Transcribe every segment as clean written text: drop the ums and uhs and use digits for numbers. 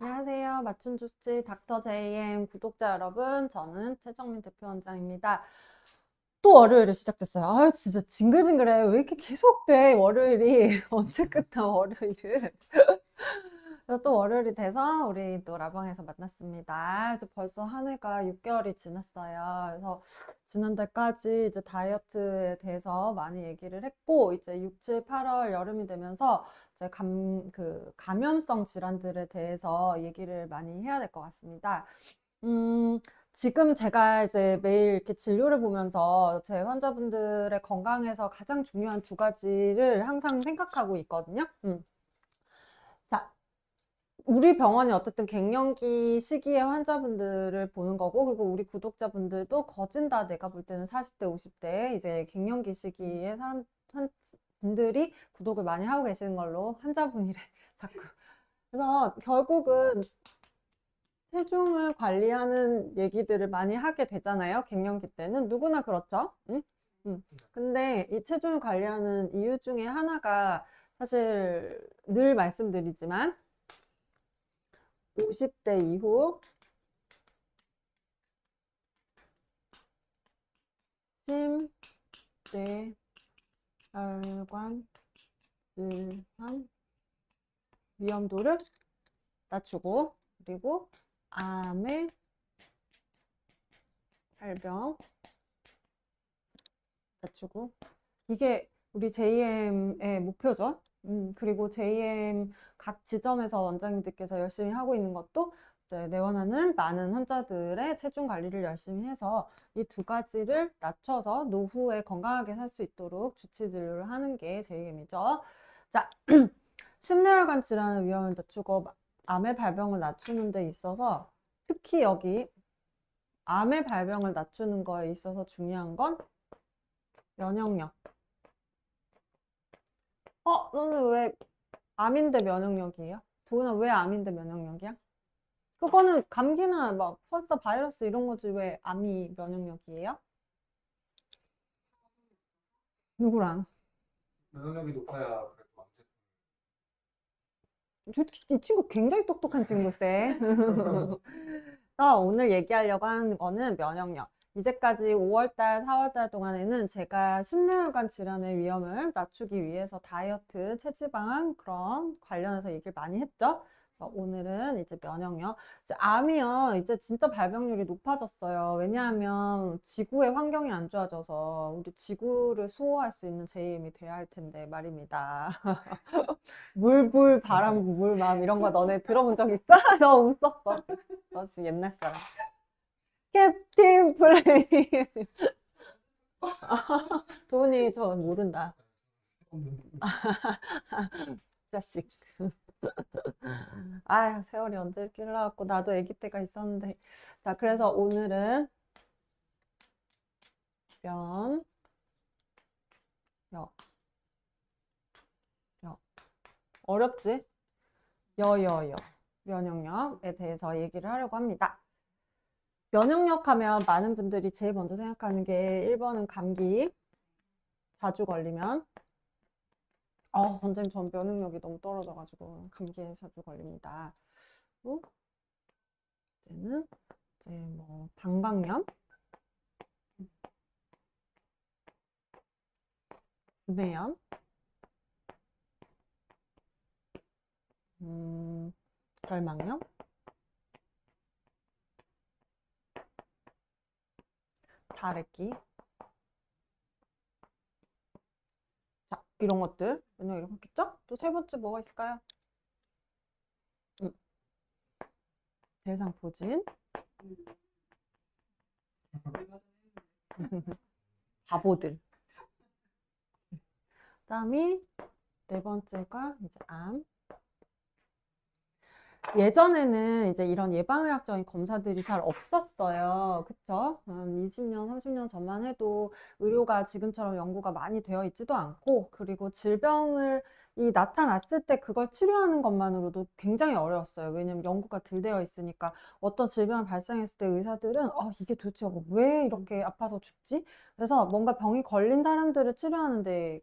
안녕하세요. 맞춤주치 닥터 JM 구독자 여러분. 저는 최정민 대표원장입니다. 또 월요일이 시작됐어요. 아유, 진짜 징글징글해. 왜 이렇게 계속 돼, 월요일이. 언제 끝나, 월요일을. 그래서 또 월요일이 돼서 우리 또 라방에서 만났습니다. 이제 벌써 한 해가 6개월이 지났어요. 그래서 지난달까지 이제 다이어트에 대해서 많이 얘기를 했고, 이제 6, 7, 8월 여름이 되면서 이제 감염성 질환들에 대해서 얘기를 많이 해야 될 것 같습니다. 음, 지금 제가 이제 매일 이렇게 진료를 보면서 제 환자분들의 건강에서 가장 중요한 두 가지를 항상 생각하고 있거든요. 자, 우리 병원이 어쨌든 갱년기 시기에 환자분들을 보는 거고, 그리고 우리 구독자분들도 거진 다 내가 볼 때는 40대, 50대 이제 갱년기 시기에 분들이 구독을 많이 하고 계시는 걸로 환자분이래, 자꾸. 그래서 결국은 체중을 관리하는 얘기들을 많이 하게 되잖아요. 갱년기 때는 누구나 그렇죠. 응? 응. 근데 이 체중을 관리하는 이유 중에 하나가 사실 늘 말씀드리지만 50대 이후 심뇌혈관 질환 위험도를 낮추고, 그리고 암의 발병 낮추고, 이게 우리 JM의 목표죠. 그리고 JM 각 지점에서 원장님들께서 열심히 하고 있는 것도 이제 내원하는 많은 환자들의 체중 관리를 열심히 해서 이 두 가지를 낮춰서 노후에 건강하게 살 수 있도록 주치 진료를 하는 게 JM이죠. 자, 심뇌혈관 질환의 위험을 낮추고 암의 발병을 낮추는 데 있어서 특히 여기 암의 발병을 낮추는 거에 있어서 중요한 건 면역력. 너는 왜 암인데 면역력이에요? 도훈아, 왜 암인데 면역력이야? 그거는 감기나 막 설사, 바이러스 이런 거지 왜 암이 면역력이에요? 누구랑? 면역력이 높아야 그래도 완전. 이 친구 굉장히 똑똑한 친구세. 오늘 얘기하려고 하는 거는 면역력. 이제까지 5월달, 4월달 동안에는 제가 심뇌혈관 질환의 위험을 낮추기 위해서 다이어트, 체지방 그런 관련해서 얘기를 많이 했죠. 그래서 오늘은 이제 면역력. 이제 암이요, 이제 진짜 발병률이 높아졌어요. 왜냐하면 지구의 환경이 안 좋아져서 우리 지구를 수호할 수 있는 제임이 돼야 할 텐데 말입니다. 물불 바람 물마음 이런 거 너네 들어본 적 있어? 너 웃었어. 너 지금 옛날 사람. 캡틴 플레이. 도훈이 저 모른다. 자식. 아휴, 세월이 언제 이렇게 흘러갖고 나도 아기 때가 있었는데. 자, 그래서 오늘은 면, 여, 여. 어렵지? 여여여. 면역력에 대해서 얘기를 하려고 합니다. 면역력 하면 많은 분들이 제일 먼저 생각하는 게 1번은 감기. 자주 걸리면. 원장님 전 면역력이 너무 떨어져가지고 감기에 자주 걸립니다. 또 이제는 이제 뭐 방광염, 구내염, 결막염, 다래끼, 자 이런 것들 면역 이렇게 있겠죠? 또 세 번째 뭐가 있을까요? 음, 대상포진, 바보들. 그다음이 네 번째가 이제 암. 예전에는 이제 이런 예방의학적인 검사들이 잘 없었어요. 그쵸? 한 20년, 30년 전만 해도 의료가 지금처럼 연구가 많이 되어 있지도 않고, 그리고 질병을 나타났을 때 그걸 치료하는 것만으로도 굉장히 어려웠어요. 왜냐면 연구가 덜 되어 있으니까 어떤 질병을 발생했을 때 의사들은 이게 도대체 왜 이렇게 아파서 죽지? 그래서 뭔가 병이 걸린 사람들을 치료하는데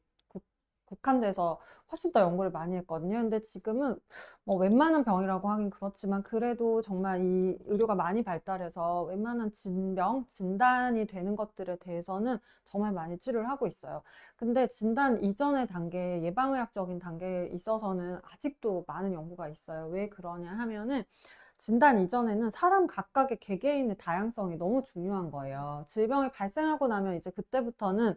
국한돼서 훨씬 더 연구를 많이 했거든요. 근데 지금은 뭐 웬만한 병이라고 하긴 그렇지만 그래도 정말 이 의료가 많이 발달해서 웬만한 진병, 진단이 되는 것들에 대해서는 정말 많이 치료를 하고 있어요. 근데 진단 이전의 단계, 예방의학적인 단계에 있어서는 아직도 많은 연구가 있어요. 왜 그러냐 하면은 진단 이전에는 사람 각각의 개개인의 다양성이 너무 중요한 거예요. 질병이 발생하고 나면 이제 그때부터는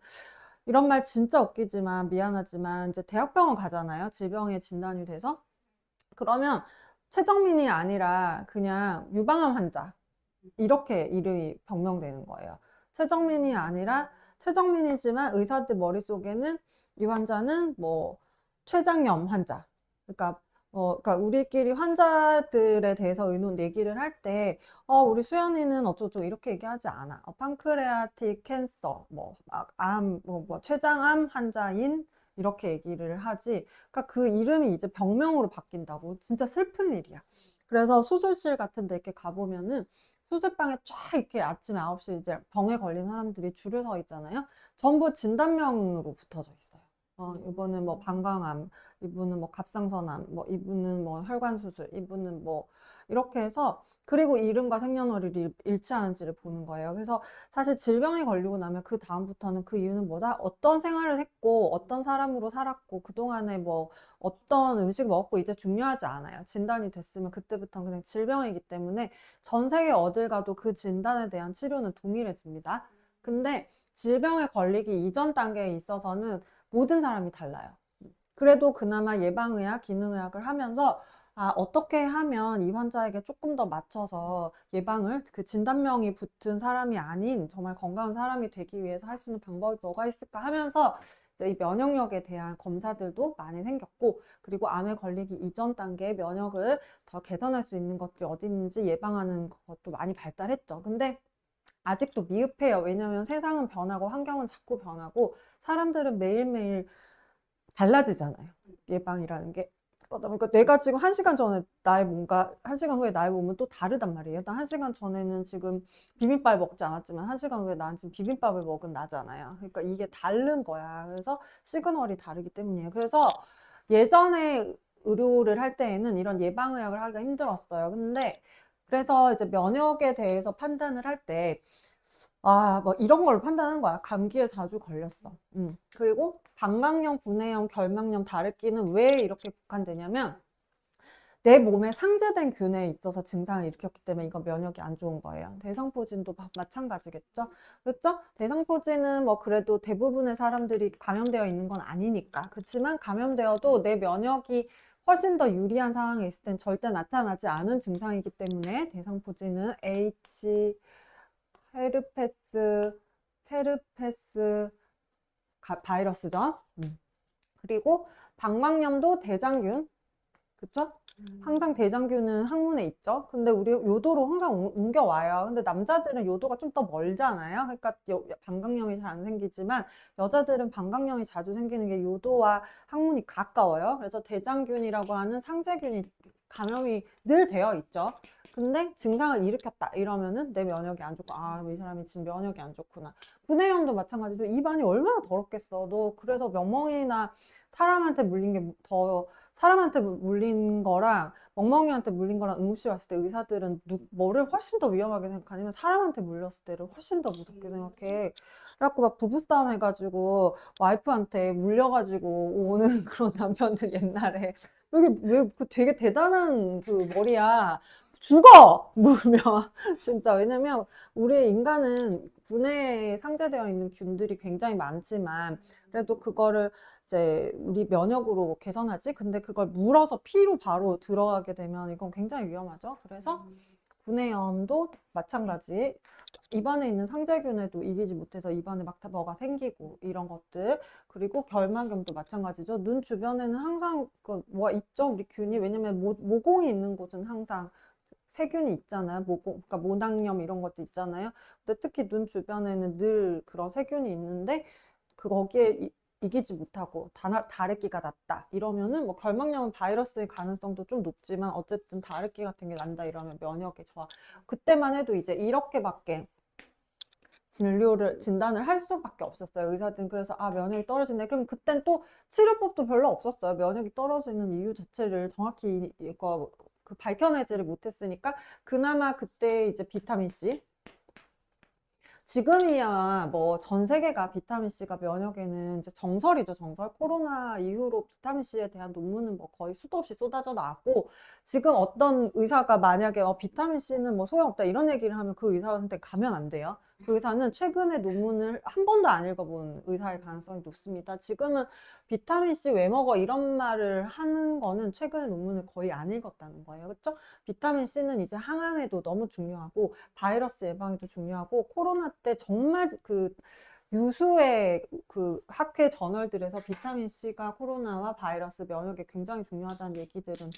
이런 말 진짜 웃기지만 미안하지만 이제 대학병원 가잖아요. 질병에 진단이 돼서. 그러면 최정민이 아니라 그냥 유방암 환자. 이렇게 이름이 병명되는 거예요. 최정민이 아니라 최정민이지만 의사들 머릿속에는 이 환자는 뭐 췌장염 환자. 그러니까 그러니까 우리끼리 환자들에 대해서 의논 얘기를 할 때, 우리 수연이는 어쩌고 이렇게 얘기하지 않아. 판크레아틱 캔서, 췌장암 환자인 이렇게 얘기를 하지. 그러니까 그 이름이 이제 병명으로 바뀐다고. 진짜 슬픈 일이야. 그래서 수술실 같은 데 이렇게 가보면은 수술방에 쫙 이렇게 아침에 9시 이제 병에 걸린 사람들이 줄을 서 있잖아요. 전부 진단명으로 붙어져 있어요. 이분은 뭐 방광암, 이분은 뭐 갑상선암, 뭐 이분은 뭐 혈관 수술, 이분은 뭐 이렇게 해서 그리고 이름과 생년월일이 일치하는지를 보는 거예요. 그래서 사실 질병에 걸리고 나면 그 다음부터는 그 이유는 뭐다? 어떤 생활을 했고, 어떤 사람으로 살았고, 그동안에 뭐 어떤 음식을 먹었고 이제 중요하지 않아요. 진단이 됐으면 그때부터는 그냥 질병이기 때문에 전 세계 어딜 가도 그 진단에 대한 치료는 동일해집니다. 근데 질병에 걸리기 이전 단계에 있어서는 모든 사람이 달라요. 그래도 그나마 예방의학, 기능의학을 하면서 어떻게 하면 이 환자에게 조금 더 맞춰서 예방을, 그 진단명이 붙은 사람이 아닌 정말 건강한 사람이 되기 위해서 할 수 있는 방법이 뭐가 있을까 하면서 이제 이 면역력에 대한 검사들도 많이 생겼고, 그리고 암에 걸리기 이전 단계의 면역을 더 개선할 수 있는 것들이 어디 있는지 예방하는 것도 많이 발달했죠. 근데 아직도 미흡해요. 왜냐면 세상은 변하고 환경은 자꾸 변하고 사람들은 매일매일 달라지잖아요. 예방이라는 게. 그러다 보니까 내가 지금 1시간 전에 나의 몸과 1시간 후에 나의 몸은 또 다르단 말이에요. 나 1시간 전에는 지금 비빔밥 먹지 않았지만 1시간 후에 난 지금 비빔밥을 먹은 나잖아요. 그러니까 이게 다른 거야. 그래서 시그널이 다르기 때문이에요. 그래서 예전에 의료를 할 때에는 이런 예방의학을 하기가 힘들었어요. 근데 그래서 이제 면역에 대해서 판단을 할 때, 뭐 이런 걸로 판단하는 거야. 감기에 자주 걸렸어. 그리고 방광염, 구내염, 결막염, 다래끼는 왜 이렇게 국한되냐면 내 몸에 상제된 균에 있어서 증상을 일으켰기 때문에 이건 면역이 안 좋은 거예요. 대상포진도 마찬가지겠죠? 그렇죠? 대상포진은 뭐 그래도 대부분의 사람들이 감염되어 있는 건 아니니까. 그렇지만 감염되어도 내 면역이 훨씬 더 유리한 상황에 있을 땐 절대 나타나지 않은 증상이기 때문에 대상포진은 H, 헤르페스 바이러스죠. 그리고 방광염도 대장균, 그쵸? 항상 대장균은 항문에 있죠. 근데 우리 요도로 항상 옮겨와요. 근데 남자들은 요도가 좀 더 멀잖아요. 그러니까 방광염이 잘 안 생기지만 여자들은 방광염이 자주 생기는 게 요도와 항문이 가까워요. 그래서 대장균이라고 하는 상재균이 감염이 늘 되어 있죠. 근데 증상을 일으켰다 이러면은 내 면역이 안 좋고 이 사람이 지금 면역이 안 좋구나. 구내염도 마찬가지로 입안이 얼마나 더럽겠어. 너 그래서 멍멍이나 사람한테 물린 게 더 사람한테 물린 거랑 멍멍이한테 물린 거랑 응급실 왔을 때 의사들은 뭐를 훨씬 더 위험하게 생각하냐면 사람한테 물렸을 때를 훨씬 더 무섭게 생각해. 그래갖고 막 부부싸움 해가지고 와이프한테 물려가지고 오는 그런 남편들 옛날에 여기 왜 되게 대단한 그 머리야. 죽어! 물면. 진짜. 왜냐면 우리 인간은 분해에 상재되어 있는 균들이 굉장히 많지만 그래도 그거를 이제 우리 면역으로 개선하지? 근데 그걸 물어서 피로 바로 들어가게 되면 이건 굉장히 위험하죠. 그래서 구내염도 마찬가지. 입안에 있는 상재균에도 이기지 못해서 입안에 막 뭐가 생기고 이런 것들. 그리고 결막염도 마찬가지죠. 눈 주변에는 항상 뭐가 있죠. 우리 균이. 왜냐면 모공이 있는 곳은 항상 세균이 있잖아요. 그러니까 모낭염 이런 것도 있잖아요. 근데 특히 눈 주변에는 늘 그런 세균이 있는데 거기에 이기지 못하고 다래끼가 났다 이러면은 뭐 결막염은 바이러스의 가능성도 좀 높지만 어쨌든 다래끼 같은 게 난다 이러면 면역이 좋아. 그때만 해도 이제 이렇게밖에 진단을 할 수밖에 없었어요. 의사들은. 그래서 아, 면역이 떨어지네. 그럼 그땐 또 치료법도 별로 없었어요. 면역이 떨어지는 이유 자체를 정확히 이거 그 밝혀내지를 못했으니까 그나마 그때 이제 비타민 C, 지금이야 뭐 전 세계가 비타민 C가 면역에는 이제 정설이죠, 정설. 코로나 이후로 비타민 C에 대한 논문은 뭐 거의 수도 없이 쏟아져 나왔고, 지금 어떤 의사가 만약에 비타민 C는 뭐 소용없다 이런 얘기를 하면 그 의사한테 가면 안 돼요. 그 의사는 최근에 논문을 한 번도 안 읽어본 의사일 가능성이 높습니다. 지금은 비타민 C 왜 먹어 이런 말을 하는 거는 최근에 논문을 거의 안 읽었다는 거예요. 그렇죠? 비타민 C는 이제 항암에도 너무 중요하고 바이러스 예방에도 중요하고, 코로나 때 정말 그 유수의 그 학회 저널들에서 비타민 C가 코로나와 바이러스 면역에 굉장히 중요하다는 얘기들은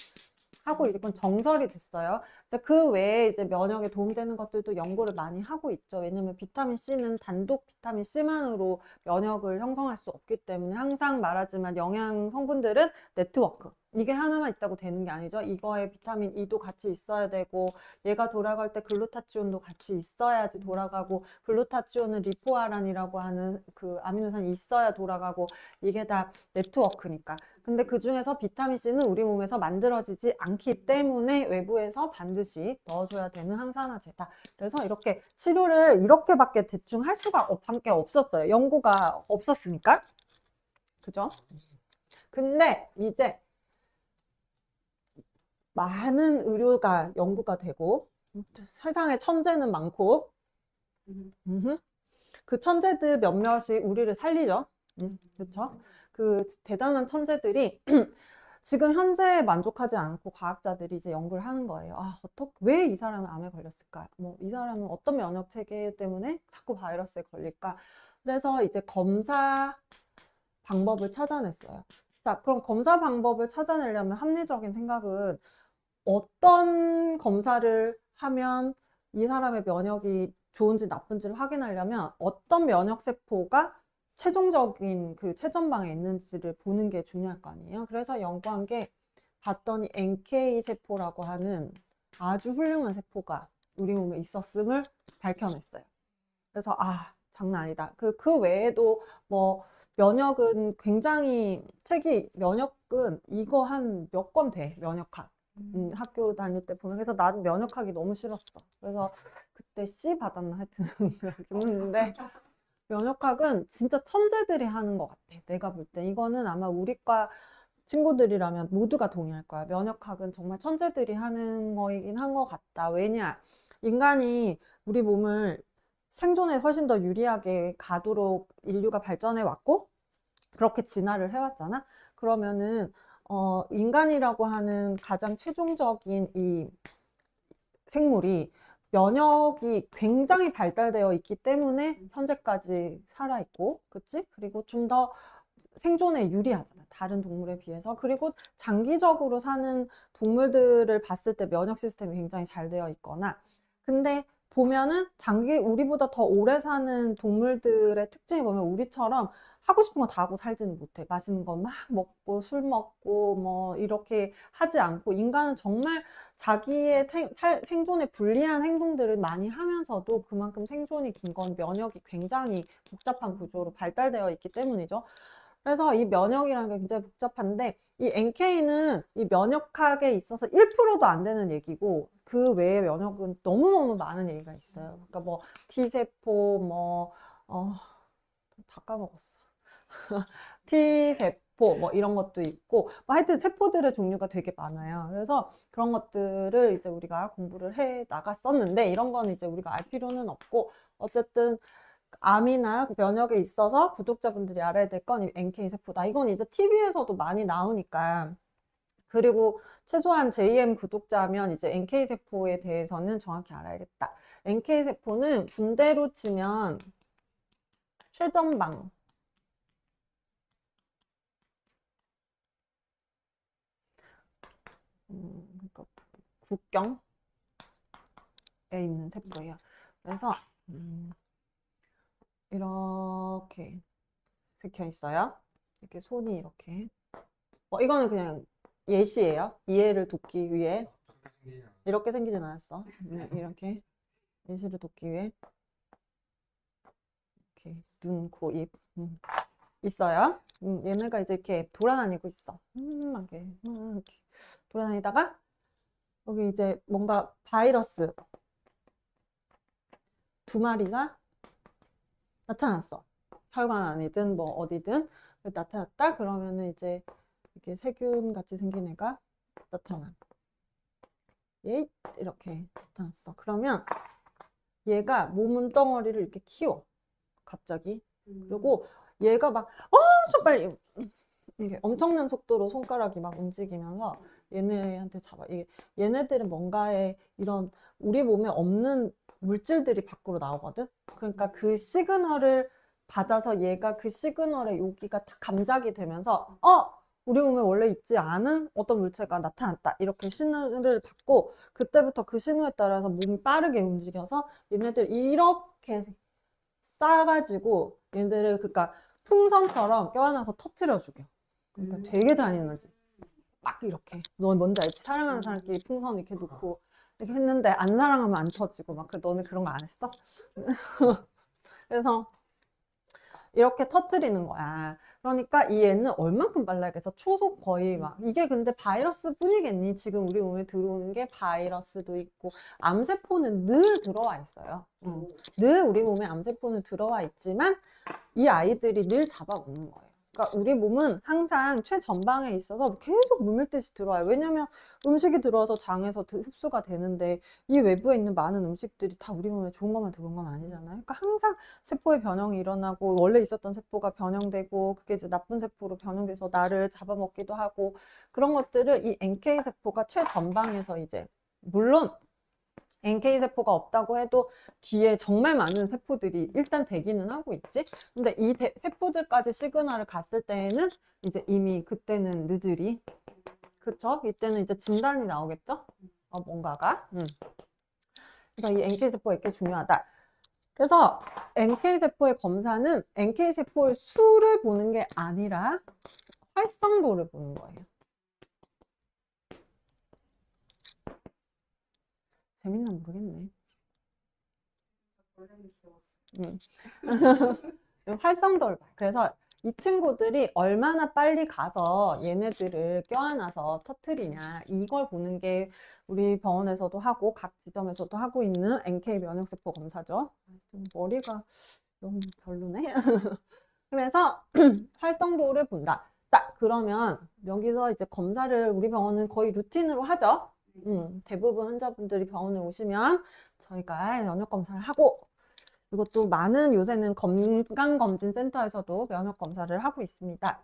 하고 이건 정설이 됐어요. 이제 그 외에 이제 면역에 도움되는 것들도 연구를 많이 하고 있죠. 왜냐면 비타민 C는 단독 비타민 C만으로 면역을 형성할 수 없기 때문에, 항상 말하지만 영양 성분들은 네트워크. 이게 하나만 있다고 되는 게 아니죠. 이거에 비타민 E도 같이 있어야 되고, 얘가 돌아갈 때 글루타치온도 같이 있어야지 돌아가고, 글루타치온은 리포아란이라고 하는 그 아미노산이 있어야 돌아가고, 이게 다 네트워크니까. 근데 그 중에서 비타민 C는 우리 몸에서 만들어지지 않기 때문에 외부에서 반드시 넣어줘야 되는 항산화제다. 그래서 이렇게 치료를 이렇게밖에 대충 할 수가 밖에 없었어요. 연구가 없었으니까. 그죠? 근데 이제 많은 의료가 연구가 되고, 세상에 천재는 많고, 그 천재들 몇몇이 우리를 살리죠. 그렇죠? 그 대단한 천재들이 지금 현재에 만족하지 않고 과학자들이 이제 연구를 하는 거예요. 아, 왜 이 사람은 암에 걸렸을까? 뭐, 이 사람은 어떤 면역 체계 때문에 자꾸 바이러스에 걸릴까? 그래서 이제 검사 방법을 찾아냈어요. 자, 그럼 검사 방법을 찾아내려면 합리적인 생각은, 어떤 검사를 하면 이 사람의 면역이 좋은지 나쁜지를 확인하려면 어떤 면역세포가 최종적인 그 최전방에 있는지를 보는 게 중요할 거 아니에요. 그래서 연구한 게, 봤더니 NK 세포라고 하는 아주 훌륭한 세포가 우리 몸에 있었음을 밝혀냈어요. 그래서 아, 장난 아니다. 그 외에도 뭐 면역은 굉장히 면역은 이거 한 몇 권 돼, 면역학. 학교 다닐 때 보면. 그래서 나는 면역학이 너무 싫었어. 그래서 그때 C 받았나 하여튼 그랬는데, 면역학은 진짜 천재들이 하는 것 같아. 내가 볼 때 이거는 아마 우리과 친구들이라면 모두가 동의할 거야. 면역학은 정말 천재들이 하는 거이긴 한 것 같다. 왜냐? 인간이 우리 몸을 생존에 훨씬 더 유리하게 가도록 인류가 발전해 왔고, 그렇게 진화를 해왔잖아. 그러면은 인간이라고 하는 가장 최종적인 이 생물이 면역이 굉장히 발달되어 있기 때문에 현재까지 살아있고, 그치? 그리고 좀 더 생존에 유리하잖아, 다른 동물에 비해서. 그리고 장기적으로 사는 동물들을 봤을 때 면역 시스템이 굉장히 잘 되어 있거나, 근데 보면은 우리보다 더 오래 사는 동물들의 특징이 보면, 우리처럼 하고 싶은 거 다 하고 살지는 못해. 맛있는 거 막 먹고 술 먹고 뭐 이렇게 하지 않고, 인간은 정말 자기의 생존에 불리한 행동들을 많이 하면서도 그만큼 생존이 긴 건 면역이 굉장히 복잡한 구조로 발달되어 있기 때문이죠. 그래서 이 면역이라는 게 굉장히 복잡한데, 이 NK는 이 면역학에 있어서 1%도 안 되는 얘기고, 그 외에 면역은 너무너무 많은 얘기가 있어요. 그러니까 뭐 T세포, 다 까먹었어. T세포 뭐 이런 것도 있고, 뭐 하여튼 세포들의 종류가 되게 많아요. 그래서 그런 것들을 이제 우리가 공부를 해 나갔었는데, 이런 거는 이제 우리가 알 필요는 없고, 어쨌든 암이나 면역에 있어서 구독자분들이 알아야 될 건 이 NK 세포다. 이건 이제 TV에서도 많이 나오니까. 그리고 최소한 JM 구독자면 이제 NK 세포에 대해서는 정확히 알아야겠다. NK 세포는 군대로 치면 최전방, 그러니까 국경에 있는 세포예요. 그래서 이렇게 적혀 있어요. 이렇게 손이 이렇게. 이거는 그냥 예시예요. 이해를 돕기 위해. 이렇게 생기진 않았어. 이렇게 예시를 돕기 위해. 이렇게 눈, 코, 입 있어요. 얘네가 이제 이렇게 돌아다니고 있어. 막 이렇게 돌아다니다가 여기 이제 뭔가 바이러스 두 마리가 나타났어. 혈관 안이든 뭐 어디든 나타났다. 그러면은 이제 이렇게 세균 같이 생긴 애가 나타나. 얘 이렇게 나타났어. 그러면 얘가 몸뚱어리를 이렇게 키워. 갑자기. 그리고 얘가 막 엄청 빨리 이게 엄청난 속도로 손가락이 막 움직이면서 얘네한테 잡아. 얘네들은 뭔가에 이런 우리 몸에 없는 물질들이 밖으로 나오거든. 그러니까 그 시그널을 받아서 얘가 그 시그널에 여기가 다 감작이 되면서 우리 몸에 원래 있지 않은 어떤 물체가 나타났다. 이렇게 신호를 받고 그때부터 그 신호에 따라서 몸이 빠르게 움직여서 얘네들 이렇게 싸가지고 얘네들을 그러니까 풍선처럼 껴안아서 터트려 죽여. 그러니까 되게 잔인하지. 막 이렇게. 너 뭔지 알지? 사랑하는 사람끼리 풍선 이렇게 놓고 이렇게 했는데 안 사랑하면 안 터지고 막 너는 그런 거 안 했어? 그래서 이렇게 터트리는 거야. 그러니까 이 애는 얼만큼 빨라겠어? 초속 거의 막 이게 근데 바이러스 뿐이겠니? 지금 우리 몸에 들어오는 게 바이러스도 있고 암세포는 늘 들어와 있어요. 늘 우리 몸에 암세포는 들어와 있지만 이 아이들이 늘 잡아먹는 거예요. 그러니까 우리 몸은 항상 최전방에 있어서 계속 물밀듯이 들어와요. 왜냐면 음식이 들어와서 장에서 흡수가 되는데 이 외부에 있는 많은 음식들이 다 우리 몸에 좋은 것만 들어온 건 아니잖아요. 그러니까 항상 세포의 변형이 일어나고 원래 있었던 세포가 변형되고 그게 이제 나쁜 세포로 변형돼서 나를 잡아먹기도 하고 그런 것들을 이 NK 세포가 최전방에서 이제 물론 NK세포가 없다고 해도 뒤에 정말 많은 세포들이 일단 대기는 하고 있지. 근데 이 세포들까지 시그널을 갔을 때에는 이제 이미 그때는 늦으리. 그쵸? 이때는 이제 진단이 나오겠죠? 뭔가가. 그래서 이 NK세포가 이렇게 중요하다. 그래서 NK세포의 검사는 NK세포의 수를 보는 게 아니라 활성도를 보는 거예요. 재밌나 모르겠네. 활성도를 봐요. 그래서 이 친구들이 얼마나 빨리 가서 얘네들을 껴안아서 터트리냐 이걸 보는 게 우리 병원에서도 하고 각 지점에서도 하고 있는 NK 면역세포 검사죠. 좀 머리가 너무 별로네. 그래서 활성도를 본다. 자, 그러면 여기서 이제 검사를 우리 병원은 거의 루틴으로 하죠. 대부분 환자분들이 병원에 오시면 저희가 면역 검사를 하고 그리고 또 많은 요새는 건강검진센터에서도 면역검사를 하고 있습니다.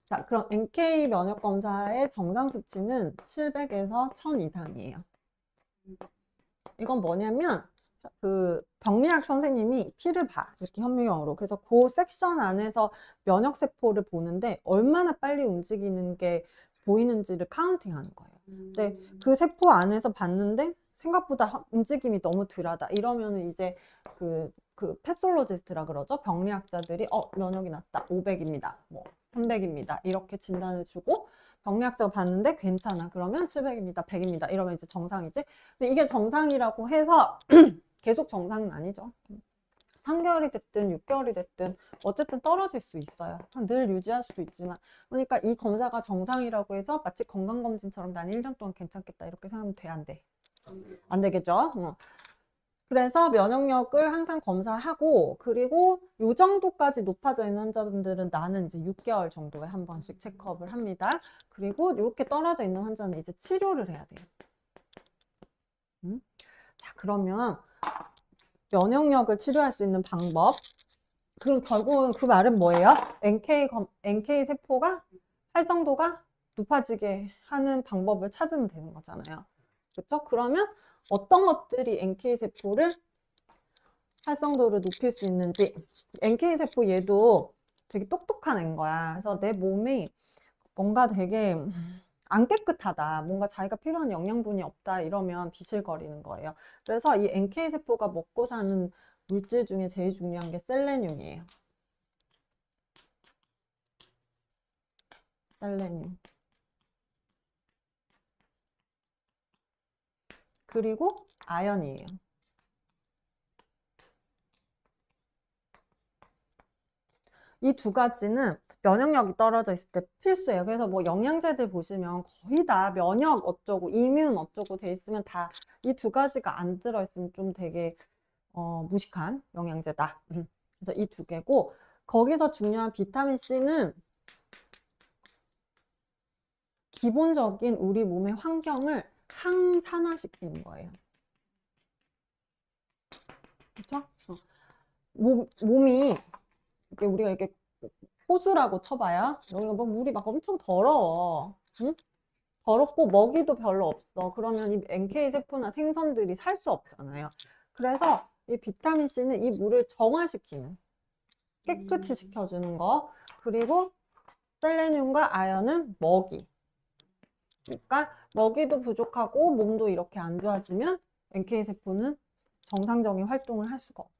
자, 그럼 NK 면역검사의 정상 수치는 700에서 1000 이상이에요. 이건 뭐냐면 그 병리학 선생님이 피를 봐. 이렇게 현미경으로. 그래서 그 섹션 안에서 면역세포를 보는데 얼마나 빨리 움직이는 게 보이는지를 카운팅하는 거예요. 근데 그 세포 안에서 봤는데 생각보다 움직임이 너무 덜하다. 이러면은 이제 그 패솔로지스트라 그러죠. 병리학자들이 면역이 낮다. 500입니다. 뭐 300입니다. 이렇게 진단을 주고 병리학자가 봤는데 괜찮아. 그러면 700입니다. 100입니다. 이러면 이제 정상이지. 근데 이게 정상이라고 해서 계속 정상은 아니죠. 3개월이 됐든 6개월이 됐든 어쨌든 떨어질 수 있어요. 늘 유지할 수도 있지만 그러니까 이 검사가 정상이라고 해서 마치 건강검진처럼 난 1년 동안 괜찮겠다 이렇게 생각하면 돼? 안 돼? 안 되겠죠? 그래서 면역력을 항상 검사하고 그리고 요 정도까지 높아져 있는 환자분들은 나는 이제 6개월 정도에 한 번씩 체크업을 합니다. 그리고 이렇게 떨어져 있는 환자는 이제 치료를 해야 돼요. 자, 그러면 면역력을 치료할 수 있는 방법. 그럼 결국은 그 말은 뭐예요? NK 세포가 활성도가 높아지게 하는 방법을 찾으면 되는 거잖아요. 그렇죠? 그러면 어떤 것들이 NK 세포를 활성도를 높일 수 있는지. NK 세포 얘도 되게 똑똑한 애인 거야. 그래서 내 몸이 뭔가 되게 안 깨끗하다. 뭔가 자기가 필요한 영양분이 없다. 이러면 비실거리는 거예요. 그래서 이 NK 세포가 먹고 사는 물질 중에 제일 중요한 게 셀레늄이에요. 셀레늄. 그리고 아연이에요. 이 두 가지는 면역력이 떨어져 있을 때 필수예요. 그래서 뭐 영양제들 보시면 거의 다 면역 어쩌고 이뮨 어쩌고 돼 있으면 다 이 두 가지가 안 들어있으면 좀 되게 무식한 영양제다. 그래서 이 두 개고 거기서 중요한 비타민 C는 기본적인 우리 몸의 환경을 항산화시키는 거예요. 그렇죠? 몸이 이렇게 우리가 이렇게 호수라고 쳐봐요. 여기가 뭐 물이 막 엄청 더러워. 응? 더럽고 먹이도 별로 없어. 그러면 이 NK 세포나 생선들이 살 수 없잖아요. 그래서 이 비타민 C는 이 물을 정화시키는, 깨끗이 시켜주는 거. 그리고 셀레늄과 아연은 먹이. 그러니까 먹이도 부족하고 몸도 이렇게 안 좋아지면 NK 세포는 정상적인 활동을 할 수가 없어요.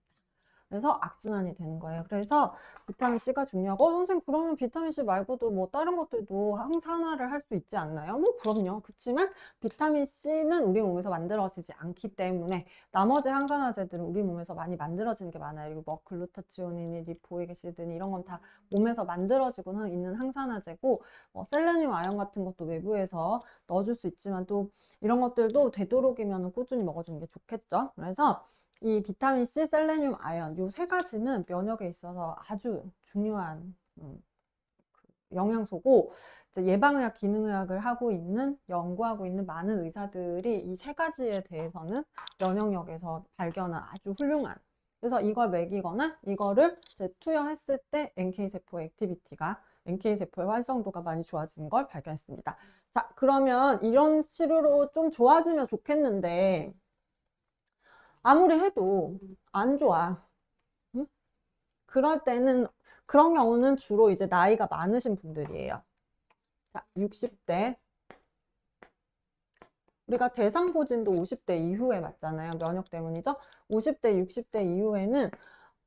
그래서 악순환이 되는 거예요. 그래서 비타민 C가 중요하고 선생님 그러면 비타민 C 말고도 뭐 다른 것들도 항산화를 할 수 있지 않나요? 뭐 그럼요. 그렇지만 비타민 C는 우리 몸에서 만들어지지 않기 때문에 나머지 항산화제들은 우리 몸에서 많이 만들어지는 게 많아요. 그리고 뭐 글루타치온이니 리포익 애시드니 이런 건 다 몸에서 만들어지고 있는 항산화제고 셀레늄 아연 같은 것도 외부에서 넣어줄 수 있지만 또 이런 것들도 되도록이면 꾸준히 먹어주는 게 좋겠죠. 그래서 이 비타민 C, 셀레늄, 아연 요 세 가지는 면역에 있어서 아주 중요한 영양소고 이제 예방의학, 기능의학을 하고 있는 연구하고 있는 많은 의사들이 이 세 가지에 대해서는 면역력에서 발견한 아주 훌륭한 그래서 이걸 먹이거나 이거를 이제 투여했을 때 NK 세포의 액티비티가 NK 세포의 활성도가 많이 좋아지는 걸 발견했습니다. 자, 그러면 이런 치료로 좀 좋아지면 좋겠는데 아무리 해도 안 좋아. 응? 그럴 때는 그런 경우는 주로 이제 나이가 많으신 분들이에요. 자, 60대. 우리가 대상포진도 50대 이후에 맞잖아요. 면역 때문이죠. 50대, 60대 이후에는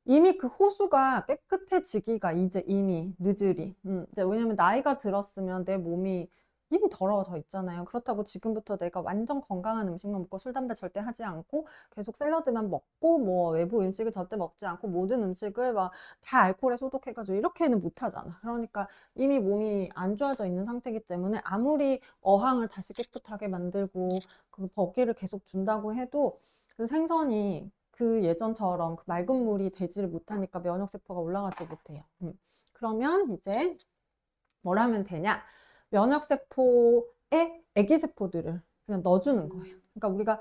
이미 그 호수가 깨끗해지기가 이제 이미 늦으리. 이제 왜냐면 나이가 들었으면 내 몸이 이미 더러워져 있잖아요. 그렇다고 지금부터 내가 완전 건강한 음식만 먹고 술, 담배 절대 하지 않고 계속 샐러드만 먹고 뭐 외부 음식을 절대 먹지 않고 모든 음식을 막 다 알코올에 소독해가지고 이렇게는 못 하잖아. 그러니까 이미 몸이 안 좋아져 있는 상태이기 때문에 아무리 어항을 다시 깨끗하게 만들고 그 먹이를 계속 준다고 해도 그 생선이 그 예전처럼 그 맑은 물이 되지를 못하니까 면역세포가 올라가지 못해요. 그러면 이제 뭘 하면 되냐? 면역세포에 애기세포들을 그냥 넣어주는 거예요. 그러니까 우리가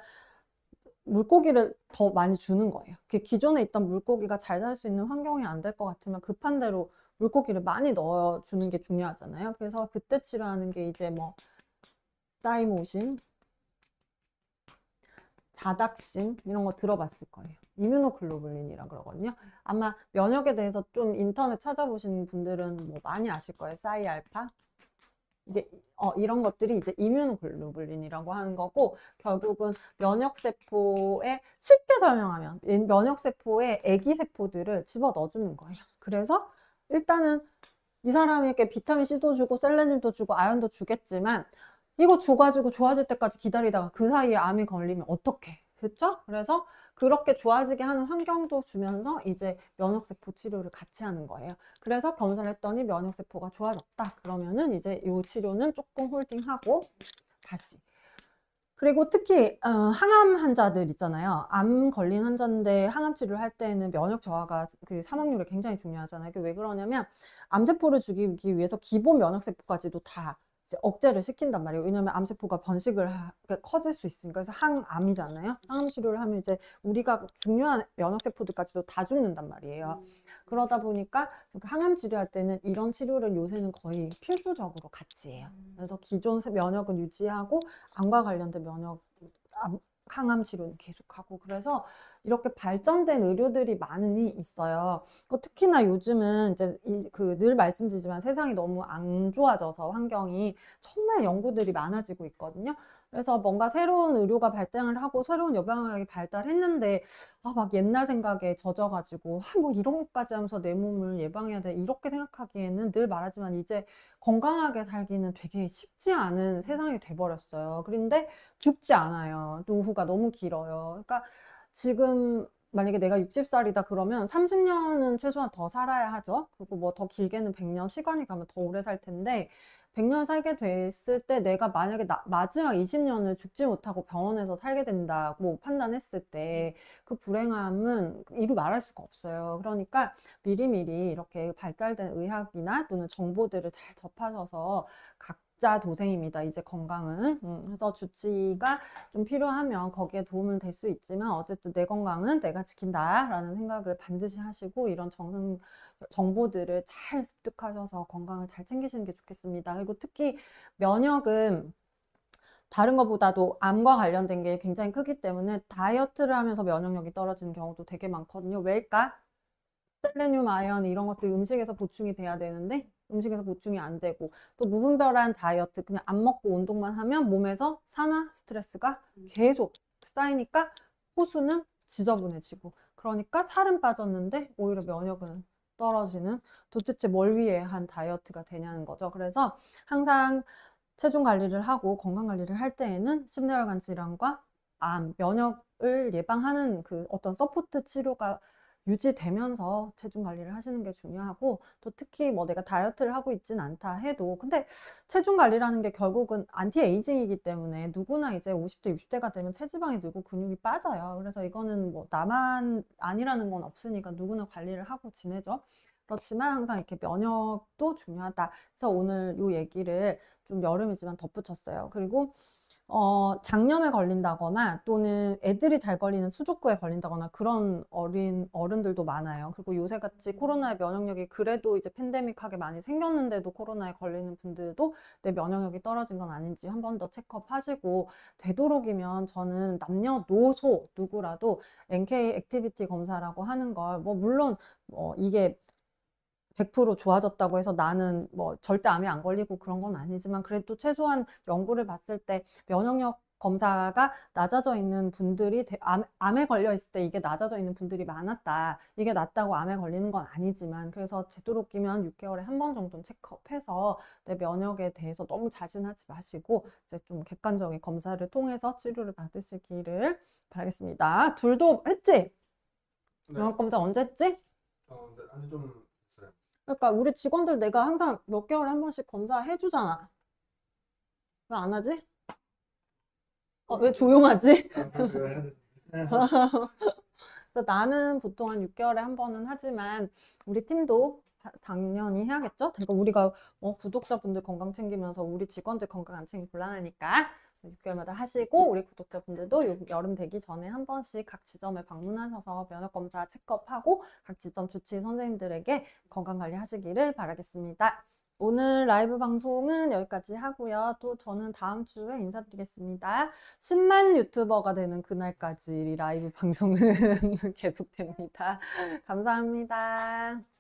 물고기를 더 많이 주는 거예요. 기존에 있던 물고기가 잘 살 수 있는 환경이 안 될 것 같으면 급한 대로 물고기를 많이 넣어주는 게 중요하잖아요. 그래서 그때 치료하는 게 이제 뭐 사이모신, 자닥신 이런 거 들어봤을 거예요. 이뮤노글로불린이라 그러거든요. 아마 면역에 대해서 좀 인터넷 찾아보시는 분들은 뭐 많이 아실 거예요. 싸이알파. 이게 이런 것들이 이제 이뮤노글로불린이라고 하는 거고 결국은 면역세포에 쉽게 설명하면 면역세포에 애기세포들을 집어 넣어주는 거예요. 그래서 일단은 이 사람에게 비타민 C도 주고 셀레늄도 주고 아연도 주겠지만 이거 줘가지고 좋아질 때까지 기다리다가 그 사이에 암이 걸리면 어떡해? 그렇죠? 그래서 그렇게 좋아지게 하는 환경도 주면서 이제 면역세포 치료를 같이 하는 거예요. 그래서 검사를 했더니 면역세포가 좋아졌다. 그러면은 이제 이 치료는 조금 홀딩하고 다시. 그리고 특히 항암 환자들 있잖아요. 암 걸린 환자인데 항암 치료를 할 때는 면역 저하가 그 사망률이 굉장히 중요하잖아요. 그게 왜 그러냐면 암세포를 죽이기 위해서 기본 면역세포까지도 다 이제 억제를 시킨단 말이에요. 왜냐면 암세포가 번식을 그러니까 커질 수 있으니까. 그래서 항암이잖아요. 항암 치료를 하면 이제 우리가 중요한 면역세포들까지도 다 죽는단 말이에요. 그러다 보니까 항암 치료할 때는 이런 치료를 요새는 거의 필수적으로 같이 해요. 그래서 기존 면역을 유지하고 암과 관련된 항암 치료는 계속하고 그래서 이렇게 발전된 의료들이 많이 있어요. 특히나 요즘은 이제 늘 말씀드리지만 세상이 너무 안 좋아져서 환경이 정말 연구들이 많아지고 있거든요. 그래서 뭔가 새로운 의료가 발전을 하고 새로운 예방의학이 발달했는데 막 옛날 생각에 젖어가지고 뭐 이런 것까지 하면서 내 몸을 예방해야 돼 이렇게 생각하기에는 늘 말하지만 이제 건강하게 살기는 되게 쉽지 않은 세상이 돼버렸어요. 그런데 죽지 않아요. 노후가 너무 길어요. 그러니까 지금 만약에 내가 60살이다 그러면 30년은 최소한 더 살아야 하죠. 그리고 뭐 더 길게는 100년, 시간이 가면 더 오래 살 텐데 100년 살게 됐을 때 내가 만약에 마지막 20년을 죽지 못하고 병원에서 살게 된다고 판단했을 때 그 불행함은 이루 말할 수가 없어요. 그러니까 미리미리 이렇게 발달된 의학이나 또는 정보들을 잘 접하셔서 각자 도생입니다. 이제 건강은. 그래서 주치의가 좀 필요하면 거기에 도움은 될 수 있지만 어쨌든 내 건강은 내가 지킨다라는 생각을 반드시 하시고 이런 정보들을 잘 습득하셔서 건강을 잘 챙기시는 게 좋겠습니다. 그리고 특히 면역은 다른 것보다도 암과 관련된 게 굉장히 크기 때문에 다이어트를 하면서 면역력이 떨어지는 경우도 되게 많거든요. 왜일까? 셀레늄, 아연 이런 것들 음식에서 보충이 돼야 되는데 음식에서 보충이 안 되고 또 무분별한 다이어트 그냥 안 먹고 운동만 하면 몸에서 산화 스트레스가 계속 쌓이니까 호수는 지저분해지고 그러니까 살은 빠졌는데 오히려 면역은 떨어지는 도대체 뭘 위해 한 다이어트가 되냐는 거죠. 그래서 항상 체중 관리를 하고 건강 관리를 할 때에는 심뇌혈관 질환과 암, 면역을 예방하는 그 어떤 서포트 치료가 유지되면서 체중 관리를 하시는 게 중요하고 또 특히 뭐 내가 다이어트를 하고 있진 않다 해도 근데 체중 관리라는 게 결국은 안티에이징이기 때문에 누구나 이제 50대, 60대가 되면 체지방이 늘고 근육이 빠져요. 그래서 이거는 뭐 나만 아니라는 건 없으니까 누구나 관리를 하고 지내죠. 그렇지만 항상 이렇게 면역도 중요하다. 그래서 오늘 이 얘기를 좀 여름이지만 덧붙였어요. 그리고 장염에 걸린다거나 또는 애들이 잘 걸리는 수족구에 걸린다거나 그런 어른들도 많아요. 그리고 요새같이 코로나의 면역력이 그래도 이제 팬데믹하게 많이 생겼는데도 코로나에 걸리는 분들도 내 면역력이 떨어진 건 아닌지 한 번 더 체크업 하시고 되도록이면 저는 남녀노소 누구라도 NK 액티비티 검사라고 하는 걸 뭐 물론 이게 100% 좋아졌다고 해서 나는 뭐 절대 암에 안 걸리고 그런 건 아니지만 그래도 최소한 연구를 봤을 때 면역력 검사가 낮아져 있는 분들이 암에 걸려 있을 때 이게 낮아져 있는 분들이 많았다. 이게 낫다고 암에 걸리는 건 아니지만 그래서 되도록이면 6개월에 한 번 정도는 체크업해서 내 면역에 대해서 너무 자신하지 마시고 이제 좀 객관적인 검사를 통해서 치료를 받으시기를 바라겠습니다. 둘도 했지? 네. 면역 검사 언제 했지? 네, 아주 좀 있어요. 그러니까 우리 직원들 내가 항상 몇 개월에 한 번씩 검사해 주잖아. 왜 안 하지? 왜 조용하지? 그걸 해야 되는데. 그래서 나는 보통 한 6개월에 한 번은 하지만 우리 팀도 당연히 해야겠죠? 그러니까 우리가 구독자분들 건강 챙기면서 우리 직원들 건강 안 챙기면 곤란하니까 6개월마다 하시고 우리 구독자분들도 여름 되기 전에 한 번씩 각 지점에 방문하셔서 면역검사 체크업하고 각 지점 주치의 선생님들에게 건강관리 하시기를 바라겠습니다. 오늘 라이브 방송은 여기까지 하고요. 또 저는 다음 주에 인사드리겠습니다. 10만 유튜버가 되는 그날까지 라이브 방송은 계속됩니다. 감사합니다.